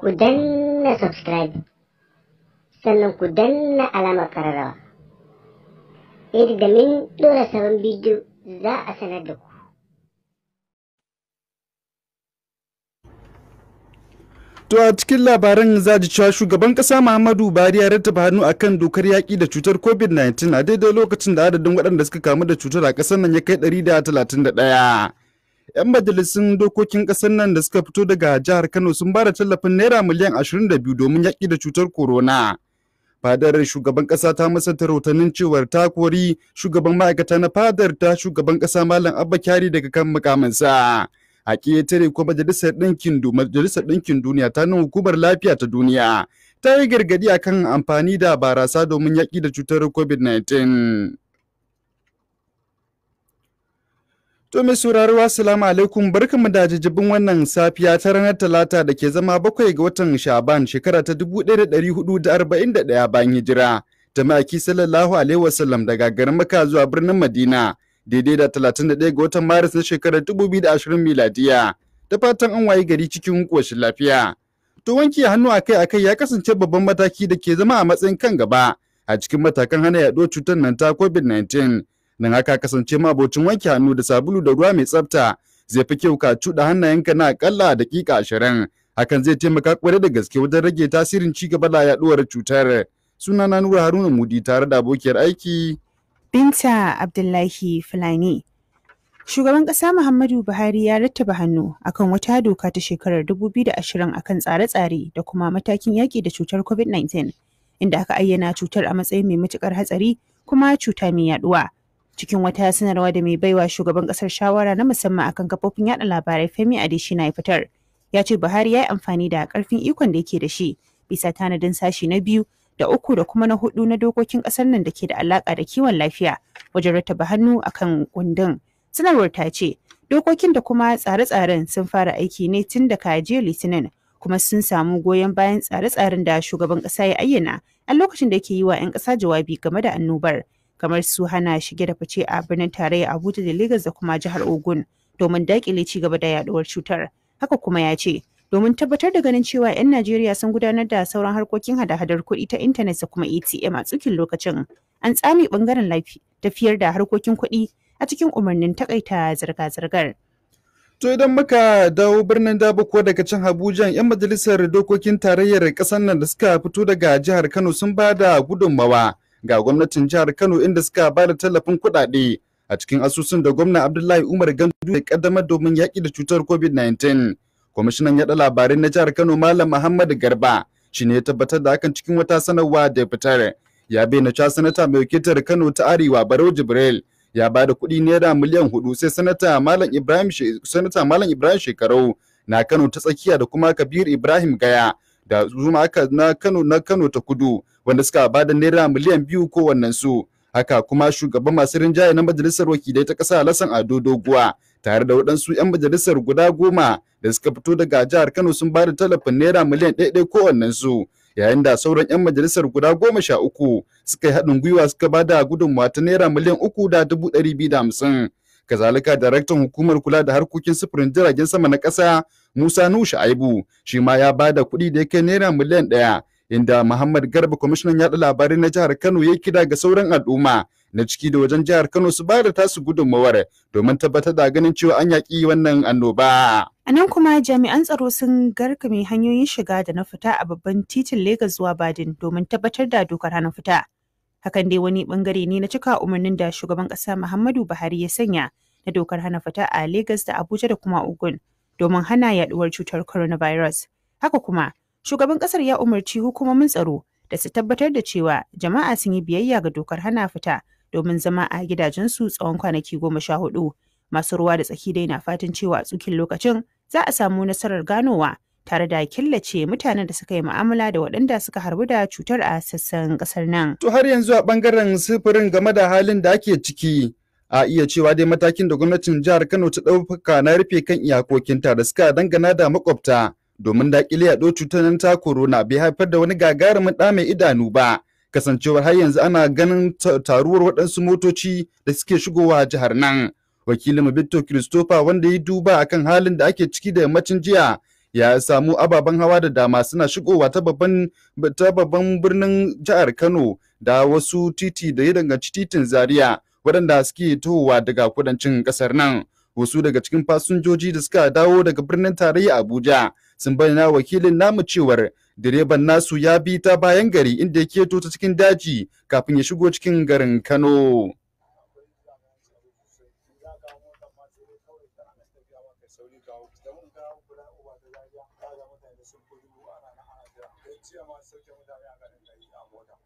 ku danna subscribe sannan ku danna alamar kararrawa yadda da min dora sabon bidiyo za a sanar da ku. To a cikin labaran za ji cewa shugaban kasa Muhammadu Buhari ya rattaba hannu akan dokar yaƙi da cutar COVID-19 a daidai lokacin da adadin waɗanda suka kamu da cutar a ƙasar nan ya kai 131. 'Yan majalisun dokokin ƙasar nan da suka fito daga jihar Kano sun ba da tallafin naira miliyan 22 domin yaƙi da cutar corona. Fadar shugaban ƙasa ta musanta rahotannin cewar ta kori shugaban ma'aikata na fadar ta shugaban ƙasa Malam Abba Kyari daga kan mukaminsa. A ƙetare ko majalisar ɗinkin duniya ta nuna hukumar lafiya ta duniya ta yi gargaɗi akan amfani da barasa domin yaƙi da cutar COVID-19. To mai sauraro assalamu alaikum, barkanmu da jijibin wannan safiya ta ranar Talata da ke zama 7 ga watan Sha'ban shekara ta 1441 bayan hijira ta ma'aiki sallallahu alaihi wasallam daga garin Makka zuwa birnin Madina. Daidai da 31 ga watan Maris na shekarar 2020 miladiya, da fatan an wayi gari cikin ƙoshin lafiya. To wanke hannu akai-akai ya kasance babban mataki da ke zama a matsayin kan gaba a cikin matakan hana yaɗuwar cutar nan ta COVID-19. Nan haka kasance mabocin wanke hannu da sabulu da ruwa mai tsafta zai fi kyau ka cuɗa hannayenka na akalla daƙiƙa 20. Hakan zai taimaka kwarai da gaske wajen rage tasirin ci gaba da yaɗuwar cutar. Sunana Nura Haruna Mudi tare da abokiyar aiki Binta Abdullahi Fulani. Shugaban ƙasa Muhammadu Buhari ya rattaba hannu akan wata doka ta shekarar 2020 akan tsare-tsare da kuma matakin yaƙi da cutar COVID-19, inda aka ayyana cutar a matsayin mai matuƙar hatsari kuma cuta mai yaɗuwa. Cikin wata sanarwa da mai baiwa shugaban ƙasar shawara na musamman akan kafofin yaɗa labarai Femi Adesina ya fitar, ya ce Buhari ya yi amfani da ƙarfin ikon da yake da shi bisa tanadin sashi na 2 da 3 da kuma na 4 na dokokin ƙasar nan da ke da alaƙa da kiwon lafiya wajen rattaba hannu akan kundin. Sanarwar ta ce dokokin da kuma tsare-tsaren sun fara aiki ne tun da jiya Litinin, kuma sun samu goyon bayan tsare-tsaren da shugaban ƙasa ya ayyana a lokacin da yake yi wa 'yan ƙasa jawabi game da annobar, kamar su hana shige da fice a birnin tarayya Abuja da Lagos da kuma jihar Ogun domin daƙile ci gaba da yaduwar cutar. Haka kuma ya ce domin tabbatar da ganin cewa 'yan Najeriya sun gudanar da sauran harkokin hada-hadar kuɗi ta intanet da kuma ATM a tsukin lokacin, an tsame ɓangaren tafiyar da harkokin kuɗi a cikin umarnin takaita zirga-zirgar. To idan muka dawo birnin Dabo ko daga can Abuja, 'yan majalisar dokokin tarayyar ƙasar nan da suka fito daga jihar Kano sun ba da gudunmawa ga gwamnatin jihar Kano, inda suka ba da tallafin kuɗaɗe a cikin asusun da gwamna Abdullahi Umar Gandu ya kaddamar domin yaƙi da cutar COVID-19. Kwamishinan yaɗa labarai na jihar Kano Malam Muhammad Garba shi ne ya tabbatar da hakan cikin wata sanarwa da fitar. Ya bayyana cewa sanata mai wakiltar Kano ta Arewa Barau Jibril ya ba da kuɗi naira miliyan 4, sai sanata Malam Ibrahim Shekarau na Kano ta Tsakiya da kuma Kabir Ibrahim Gaya da zuma aka na Kano ta Kudu wanda suka ba da naira miliyan 2 kowannen su. Haka kuma shugaban masu rinjaye na majalisar wakilai ta ƙasa Alhassan Ado Doguwa tare da waɗansu 'yan majalisar guda 10 da suka fito daga jihar Kano sun ba da tallafin naira miliyan 1 kowannen su, yayin da sauran 'yan majalisar guda 13 suka yi haɗin gwiwa suka ba da gudunmawa ta naira miliyan 3,250. Kazalika daraktan hukumar kula da harkokin sufurin jiragen sama na ƙasa Musa Nusha Aibu shi ma ya ba da kuɗi da ya kai naira miliyan 1, inda Muhammad Garba kwamishinan yaɗa labarai na jihar Kano ya kira ga sauran al'umma na ciki da wajen jihar Kano su ba da tasu gudunmawar domin tabbatar da ganin cewa an yaƙi wannan annoba. A nan kuma jami'an tsaro sun garkame hanyoyin shiga da na fita a babban titin Legas zuwa Badin domin tabbatar da dokar hana fita. Hakan dai wani bangare ne na cika umarnin da shugaban ƙasa Muhammadu Buhari ya sanya na dokar hana fita a Legas da Abuja da kuma Ogun domin hana yaduwar cutar coronavirus. Haka kuma shugaban ƙasar ya umarci hukumomin tsaro da su tabbatar da cewa jama'a sun yi biyayya ga dokar hana fita domin zama a gidajensu tsawon kwanaki 14. Masu ruwa da tsaki dai na fatan cewa a tsukin lokacin za a samu nasarar ganowa tare da killace mutanen da suka yi mu'amala da waɗanda suka harbu da cutar a sassan ƙasar nan. To har yanzu a ɓangaren sufurin game da halin da ake ciki, a iya cewa dai matakin da gwamnatin jihar Kano ta ɗauka na rufe kan iyakokinta da suka dangana da makwabta domin daƙile yaɗo cutar nan ta corona bai haifar da wani gagarumin ɗa mai idanu ba, kasancewar har yanzu ana ganin taruwar waɗansu motoci da suke shigowa jihar nan. Wakilin Victor Christopher wanda ya duba akan halin da ake ciki da yammacin jiya ya samu ababen hawa da dama suna shigowa ta babban birnin jihar Kano da wasu titi da ya danganci titin Zaria waɗanda suke tohowa daga kudancin ƙasar nan. Wasu daga cikin fasinjoji da suka dawo daga birnin tarayya Abuja sun bayyana wakilin namu cewar direban nasu ya bi ta bayan gari inda ya keto ta cikin daji kafin ya shigo cikin garin Kano.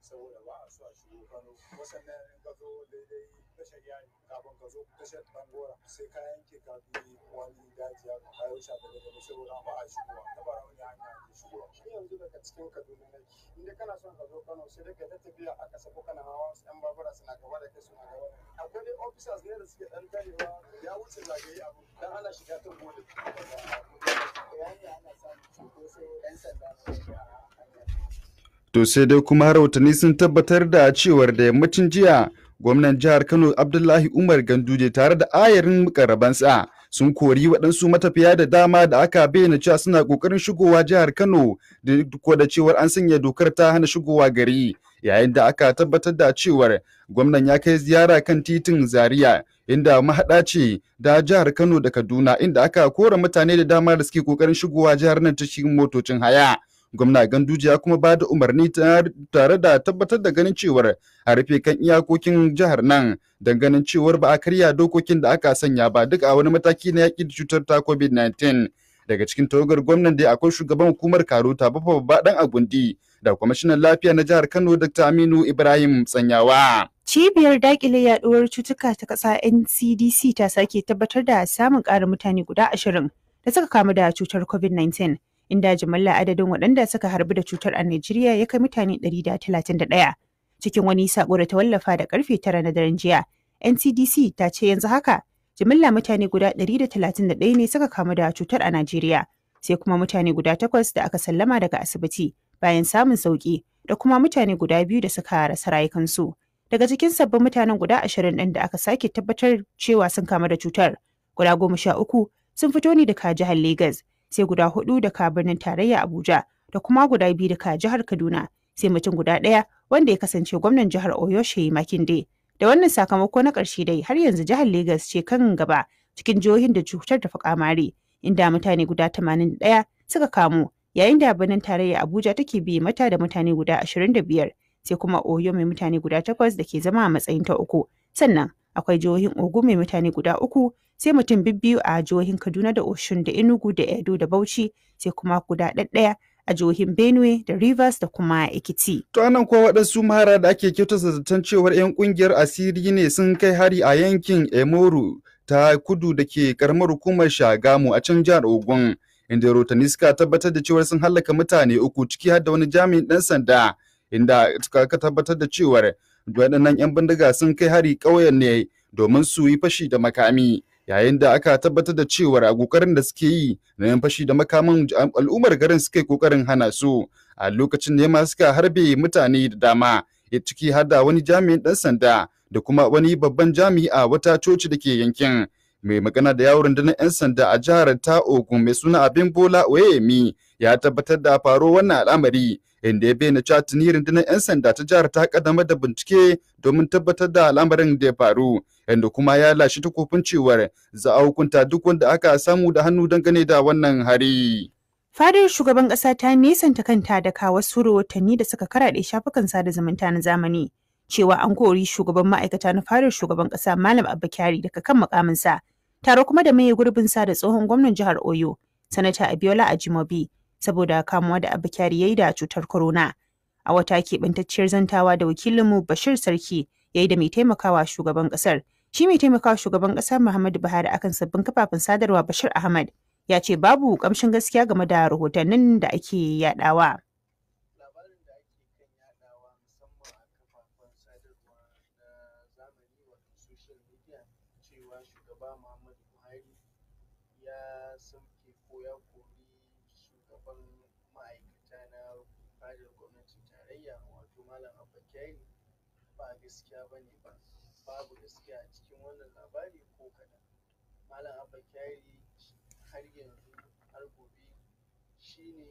saboda ba a so a shigo Kano wasannan in ka zo daidai tashar yayi kafin ka zo tashar Dangora sai ka yanke ka bi wani daji ya kayo shafa da gani saboda ba a shigowa ta bara wani hanya ake shigowa ni yanzu daga cikin Kaduna nake inda kana son ka zo Kano sai dai ka ta tafiya a ƙasa ko kana hawa wasu ƴan babura suna gaba da kai suna gaba akwai dai officers ne da suke ɗan tarewa ya wuce zagaye abu dan ana shiga ta gole hanya ana samun cunkoso ƴan sanda To sai dai kuma rahotanni sun tabbatar da cewar da yammacin jiya gwamnan jihar Kano Abdullahi Umar Ganduje tare da ayarin mukarrabansa sun kori waɗansu matafiya da dama da aka bayyana cewa suna ƙoƙarin shigowa jihar Kano da cewar an sanya dokar ta hana shigowa gari yayin da aka tabbatar da cewar gwamnan ya kai ziyara kan titin Zaria inda mahaɗa ce da jihar Kano da Kaduna inda aka kora mutane da dama da suke ƙoƙarin shigowa jihar nan ta cikin motocin haya. Gwamna Ganduje ya kuma ba da umarni tare da tabbatar da ganin cewar a rufe kan iyakokin jihar nan don ganin cewar ba a karya dokokin da aka sanya ba duk a wani mataki na yaƙi da cutar ta COVID-19. Daga cikin tawagar gwamnan dai akwai shugaban hukumar Karota babba dan Agundi da kwamishinan lafiya na jihar Kano Dr. Aminu Ibrahim Tsanyawa. Cibiyar daƙile yaɗuwar cutuka ta ƙasa NCDC ta sake tabbatar da samun ƙarin mutane guda 20 da suka kamu da cutar COVID-19. Inda jimilla adadin waɗanda suka harbi da cutar a Najeriya ya kai mutane 131. Cikin wani sako da ta wallafa da karfe 9 na daren jiya, NCDC ta ce yanzu haka jimilla mutane guda 131 ne suka kamu da cutar a Najeriya, sai kuma mutane guda 8 da aka sallama daga asibiti bayan samun sauki da kuma mutane guda 2 da suka rasa rayukansu. Daga cikin sabbin mutanen guda 20 ɗin da aka sake tabbatar cewa sun kamu da cutar, guda 13 sun fito ne daga jihar Legas. Sai guda 4 daga birnin tarayya Abuja da kuma guda 2 daga jihar Kaduna, sai mutum guda 1 wanda ya kasance gwamnan jihar Oyo Sheyi Makinde. Da wannan sakamako na ƙarshe dai har yanzu jihar Legas ce kan gaba cikin jihohin da cutar ta fi kamari, inda mutane guda 81 suka kamu, yayin da birnin tarayya Abuja take biye mata da mutane guda 25, sai kuma Oyo mai mutane guda 8 da ke zama a matsayin ta uku. Sannan akwai jihohin Ogun mai mutane guda 3, sai mutum bibbiyu a jihohin Kaduna da Oshun da Enugu da Edo da Bauchi, sai kuma guda ɗaya a jihohin Benue da Rivers da kuma Ekiti. To anan kuwa waɗansu mahara da ake kyautata zaton cewar 'yan ƙungiyar asiri ne sun kai hari a yankin Emoru ta kudu da ke karamar hukumar Shagamu a can jihar Ogun, inda rahotanni suka tabbatar da cewar sun hallaka mutane 3 ciki har da wani jami'in ɗan sanda, inda suka tabbatar da cewar waɗannan 'yan bindiga sun kai hari ƙauyen ne domin su yi fashi da makami. Yayin da aka tabbatar da cewar a kokarin da suke yi na yin fashi da makaman al'ummar garin suka yi kokarin hana su, a lokacin ne ma suka harbe mutane da dama, ya ciki har da wani jami'in ɗan sanda da kuma wani babban jami'i a wata coci da ke yankin. Mai magana da yawon rundunar 'yan sanda a jihar ta Ogun mai suna Abimbola Oyemi ya tabbatar da faruwar wannan al'amari, inda ya bayyana cewa tuni rundunar 'yan sanda ta jihar ta kaddamar da bincike domin tabbatar da al'amarin da ya faru, yadda kuma ya lashe takofin cewar za a hukunta duk wanda aka samu da hannu dangane da wannan hari. Fadar shugaban ƙasa ta nesanta kanta daga wasu rahotanni da suka karaɗe shafukan sada zumunta na zamani, cewa an kori shugaban ma'aikata na fadar shugaban ƙasa Malam Abba Kyari daga kan mukaminsa, tare kuma da maye gurbinsa da tsohon gwamnan jihar Oyo, Sanata Abiola Ajimobi, saboda kamuwa da Abba Kyari yayi da cutar corona. A wata keɓantacciyar zantawa da wakilinmu Bashir Sarki yayi da mai taimakawa shugaban ƙasar, shi mai taimakawa shugaban ƙasa Muhammadu Buhari akan sabbin kafafen sadarwa Bashir Ahmad ya ce babu ƙamshin gaskiya game da rahotannin da ake yaɗawa. labarin da ake kan yadawa musamman a kafafen sadarwa na zamani wato social media cewa shugaba Muhammadu Buhari ya sauke ko ya kori shugaban ma'aikata na fadar gwamnatin tarayya wato Malam Abba Kyari ba gaskiya bane ba, babu gaskiya a cikin wannan labari ko kaɗan. Malam Abba Kyari har yanzu har gobe shine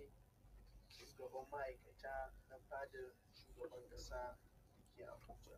shugaban ma'aikata na fadar shugaban ƙasa ke Abuja.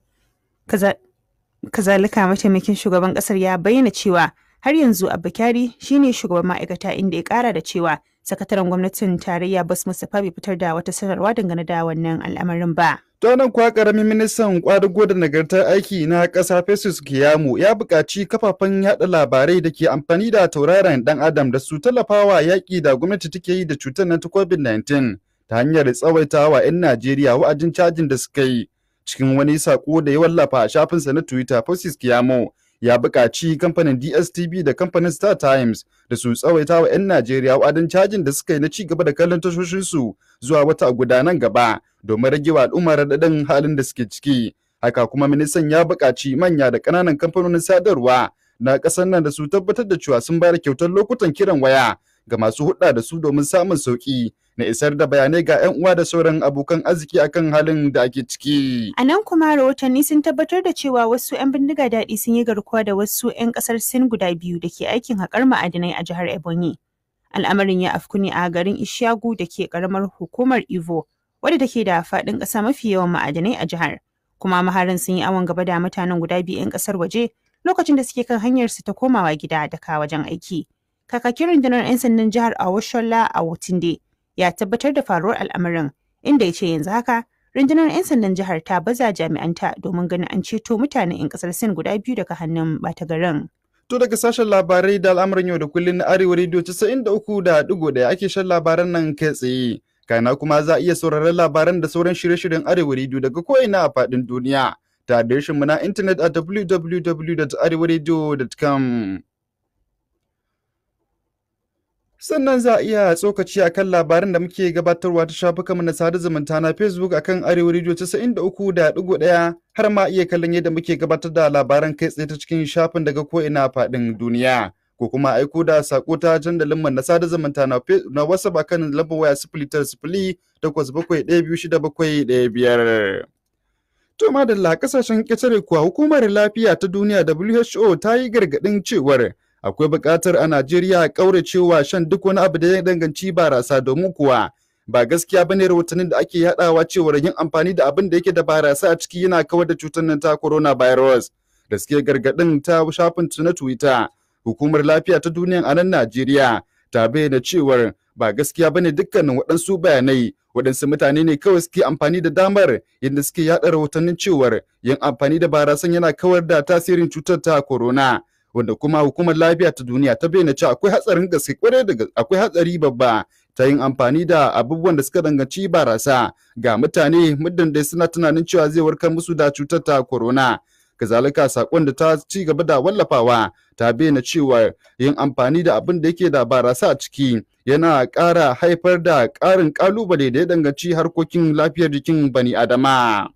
Kazalika mataimakin shugaban kasar ya bayyana cewa har yanzu Abba Kyari shine shugaban ma'aikata, inda ya kara da cewa sakataren gwamnatin tarayya Bas Mustapha bai fitar da wata sanarwa dangane da wannan al'amarin ba. To nan kuwa karamin ministan kwadago da nagartar aiki na ƙasa Festus Keyamo ya buƙaci kafafen yaɗa labarai da ke amfani da tauraron ɗan adam da su tallafawa yaƙi da gwamnati take yi da cutar nan ta COVID-19 ta hanyar tsawaitawa 'yan Najeriya wa'adin cajin da suka yi. Cikin wani sako da ya wallafa a shafinsa na Twitter, Festus Keyamo ya buƙaci kamfanin DSTV da kamfanin Star Times da su tsawaita wa 'yan Najeriya wa'adin cajin da suka yi na ci gaba da kallon tashoshinsu zuwa wata guda nan gaba domin rage wa al'umma raɗaɗin halin da suke ciki. Haka kuma ministan ya buƙaci manya da ƙananan kamfanonin sadarwa na ƙasar nan da su tabbatar da cewa sun bayar kyautar lokutan kiran waya ga masu hulɗa da su domin samun sauƙi na isar da bayanai ga 'yan uwa da sauran abokan arziki akan halin da ake ciki. A nan kuma rahotanni sun tabbatar da cewa wasu 'yan bindiga daɗi sun yi garkuwa da wasu 'yan ƙasar Sin guda biyu da ke aikin haƙar ma'adinai a jihar Ebonyi. Al'amarin ya afku ne a garin Ishagu da ke ƙaramar hukumar Ivo, wadda take da faɗin ƙasa mafi yawan ma'adinai a jihar. Kuma maharan sun yi awon gaba da mutanen guda biyu 'yan ƙasar waje lokacin da suke kan hanyarsu ta komawa gida daga wajen aiki. Kakakin rundunar 'yan sandan jihar Awoshola a Wotinde ya tabbatar da faruwar al'amarin, inda ya ce yanzu haka rundunar 'yan sandan jihar ta baza jami'anta domin ganin an ceto mutanen 'yan kasar Sin guda biyu daga hannun bata garin. To daga sashen labarai da al'amuran yau da kullun na Arewa Radio 93.1 ake shan labaran nan kai tsaye. Kana kuma za a iya sauraron labaran da sauran shirye-shiryen Arewa Radio daga ko'ina a faɗin duniya ta adireshinmu na intanet a www.arewaradio.com. Sannan za a iya tsokaci a kan labaran da muke gabatarwa ta shafukanmu na sada zumunta na Facebook akan Arewa Radio 93.1 har ma iya kallon yadda muke gabatar da labaran kai tsaye ta cikin shafin daga ko'ina faɗin duniya. Ko kuma aiko da sako ta dandalinmu na sada zumunta na WhatsApp akan lambar waya 08087126715. To madalla kasashen ƙetare kuwa hukumar lafiya ta duniya WHO ta yi gargaɗin cewar akwai buƙatar a Najeriya a ƙauracewa shan duk wani abu da ya danganci barasa domin kuwa ba gaskiya bane rahotannin da ake yaɗawa cewar yin amfani da abin da yake da barasa a ciki yana kawar da cutar nan ta coronavirus. Da suke gargaɗin ta shafin na Twitter, hukumar lafiya ta duniya a nan Najeriya ta bayyana cewar ba gaskiya bane dukkanin waɗansu bayanai, waɗansu mutane ne kawai suke amfani da damar yadda suke yaɗa rahotannin cewar yin amfani da barasan yana kawar da tasirin cutar ta corona. Wanda kuma hukumar lafiya ta duniya ta bayyana cewa akwai hatsarin gaske kwarai da akwai hatsari babba ta yin amfani da abubuwan da suka danganci barasa ga mutane muddin dai suna tunanin cewa zai warkar musu da cutar ta corona. Kazalika sakon da ta ci gaba da wallafawa ta bayyana cewa yin amfani da abin da yake da barasa a ciki yana ƙara haifar da ƙarin ƙalubale da ya danganci harkokin lafiyar jikin bani adama.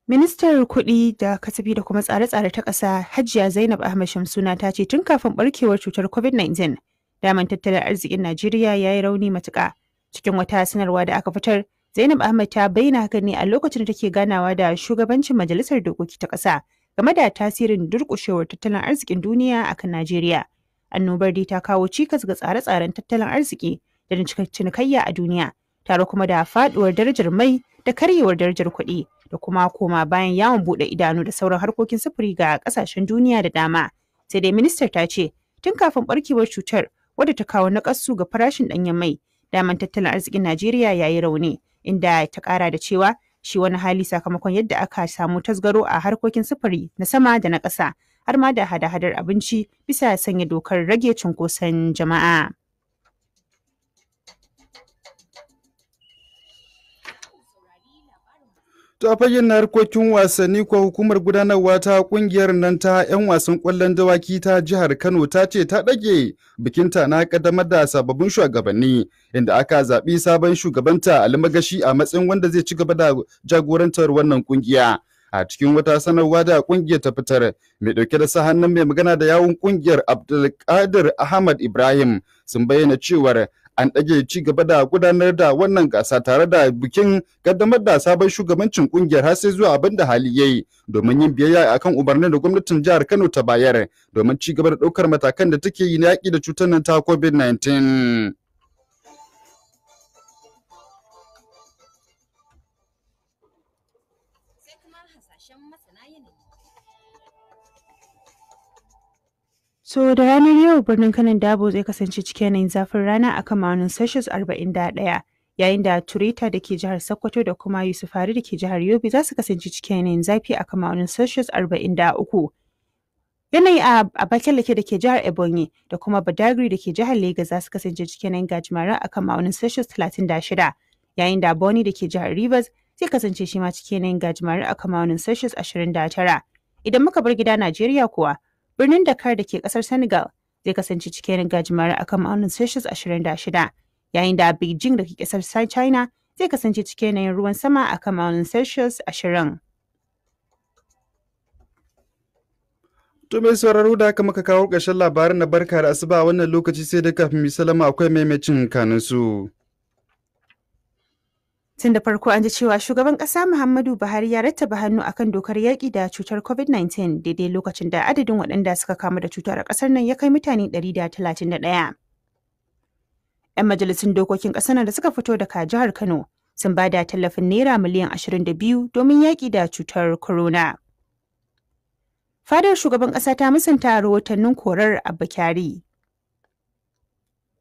Ministar Kuɗi da Kasafi da kuma Tsare-tsare ta ƙasa Hajiya Zainab Ahmad Shamsuna ta ce tun kafin ɓarkewar cutar COVID-19, daman tattalin arzikin Najeriya ya yi rauni matuƙa. Cikin wata sanarwa da aka fitar, Zainab Ahmad ta bayyana hakan ne a lokacin da take ganawa da shugabancin Majalisar Dokoki ta ƙasa game da tasirin durƙushewar tattalin arzikin duniya akan Najeriya. Annobar dai ta kawo cikas ga tsare-tsaren tattalin arziki da cinikayya a duniya, tare kuma da faɗuwar darajar mai da karyewar darajar kuɗi da kuma koma bayan yawon buɗe idanu da sauran harkokin sufuri ga ƙasashen duniya da dama. Sai dai ministar ta ce tun kafin ɓarkewar cutar wadda ta kawo naƙasu ga farashin ɗanyen mai, daman tattalin arzikin Najeriya ya yi rauni, inda ta ƙara da cewa shi wani hali sakamakon yadda aka samu tasgaro a harkokin sufuri na sama da na ƙasa, har ma da hada-hadar abinci bisa sanya dokar rage cunkoson jama'a. Ta fagen na harkokin wasanni kuwa hukumar gudanarwa ta kungiyar nan ta 'yan wasan ƙwallon dawaki ta jihar Kano ta ce ta ɗage bikinta na ƙaddamar da sababbin shugabanni, inda aka zaɓi sabon shugabanta Ali Magashi a matsayin wanda zai ci gaba da jagorantar wannan kungiya. A cikin wata sanarwa da kungiyar ta fitar, mai ɗauke da sa hannun mai magana da yawun kungiyar Abdulkadir Ahmad Ibrahim sun bayyana cewar an ɗage ci gaba da gudanar da wannan gasa tare da bikin kaddamar da sabon shugabancin kungiyar har sai zuwa abin da hali yayi domin yin biyayya akan umarnin da gwamnatin jihar Kano ta bayar domin ci gaba da ɗaukar matakan da take yi na yaƙi da cutar nan ta COVID-19. So da ranar yau birnin Kanon Dabo zai kasance cikin yanayin zafin rana akan ma'aunin Celsius 41, yayin da Tureta da ke jihar Sokoto da kuma Yusufari da ke jihar Yobe za su kasance cikin yanayin zafi akan ma'aunin Celsius 43. Yanayi a Abakaliki da ke jihar Ebonyi da kuma Badagry da ke jihar Lagos za su kasance cikin yanayin gajimare akan ma'aunin Celsius 36, yayin da Bonny da ke jihar Rivers zai kasance shi ma cikin yanayin gajimare akan ma'aunin Celsius 29. Idan muka bar gida Najeriya kuwa, birnin Dakar da ke kasar Senegal zai kasance cikin gajimare akan ma'aunin Celsius 26, yayin da Beijing da ke kasar China zai kasance cikin yanayin ruwan sama akan ma'aunin Celsius 20. To mai sauraro da haka muka kawo ƙarshen labarin na barka da asuba a wannan lokaci sai da kafin mu salama akwai maimacin kanunsu. Tun da farko an ji cewa shugaban ƙasa Muhammadu Buhari ya rattaba hannu akan dokar yaƙi da cutar COVID-19 daidai lokacin da adadin waɗanda suka kamu da cutar a ƙasar nan ya kai mutane 131. 'Yan majalisun dokokin ƙasar nan da suka fito daga jihar Kano sun ba da tallafin naira miliyan 22 domin yaƙi da cutar corona. Fadar shugaban ƙasa ta musanta rahotannin korar Abba Kyari.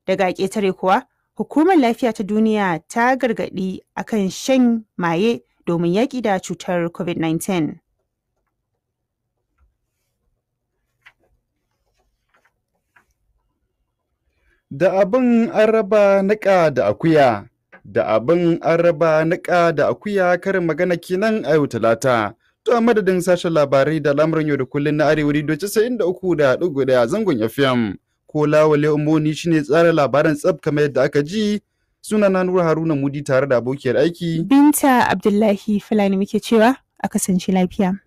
Daga ƙetare kuwa, Hukumar Lafiya ta Duniya ta gargaɗi akan shan maye domin yaƙi da cutar COVID-19. Da abin an raba niƙa da akuya, da abin an raba niƙa da akuya karin magana kenan a yau Talata. To a madadin sashen labarai da lamuran yau da kullum na Arewa Radio 93.1 zangon FM. Ko Lawale Umoni shine tsara labaran tsab kamar yadda aka ji. Sunana Nura Haruna Mudi tare da abokiyar aiki Binta Abdullahi Fulani muke cewa a kasance lafiya.